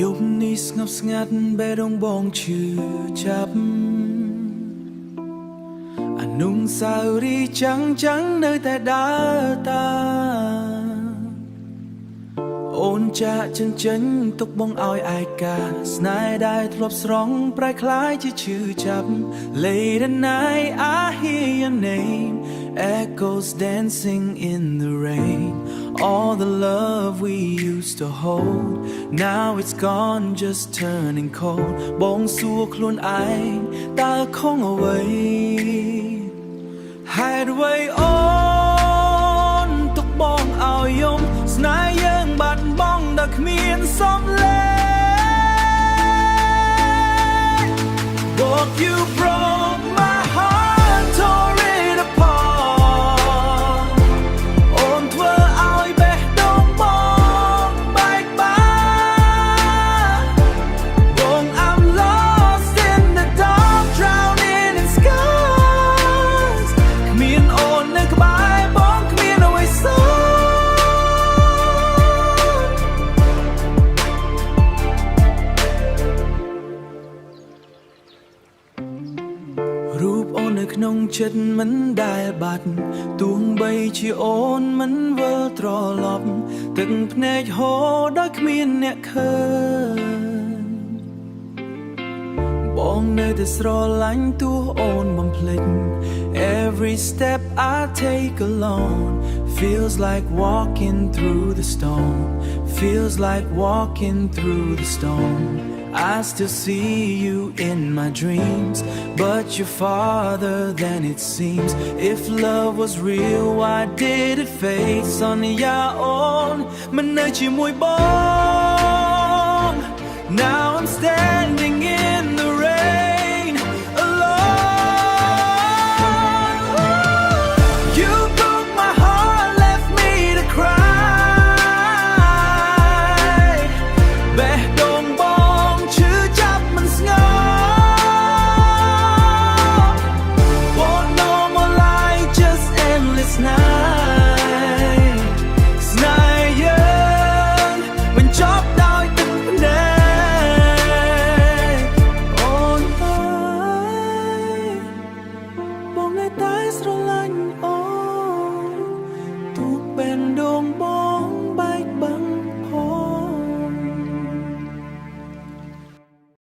យប់នេះស្ងប់ស្ងាត់បេះដូងបងឈឺចាប់អនុស្សាវរីយ៍ចាំងនៅតែដើរតាមអូនចាក់ចិញ្ទុកបងឲ្យឯកាស្នេហ៍ដែលធ្លាប់ស្រង់ប្រែคล้ายជាឈឺចាប់ Late at night I hear your name echoes dancing in the rain all the love we used to hold now it's gone just turning cold បងសួរខ្លួនឯងតើខំអ្វីហេតុអ្វីអូនទុកបងឲ្យយំស្នេហ៍យើងបាត់បង់ដល់គ្មានសំឡេង But you broke my heart tore it apart អូនធ្វើឲ្យបេះដូងបងបែកបាក់បង I'm lost in the dark drowning in skies គ្មានអូននៅក្បែរបងគ្មានអ្វីសោះរូបអូននៅក្នុងចិត្តមិនដែលបាត់ទោះបីជាអូនមិនវិលត្រឡប់ទឹកភ្នែកហូរដោយគ្មានអ្នកឃើញបងនៅតែស្រឡាញ់ទោះអូនបំភ្លេច Every step I take alone feels like walking through the storm feels like walking through the storm I still see you in my dreams but you're farther than it seems if love was real why did it fade on your own មិននៅជាមួយបង Now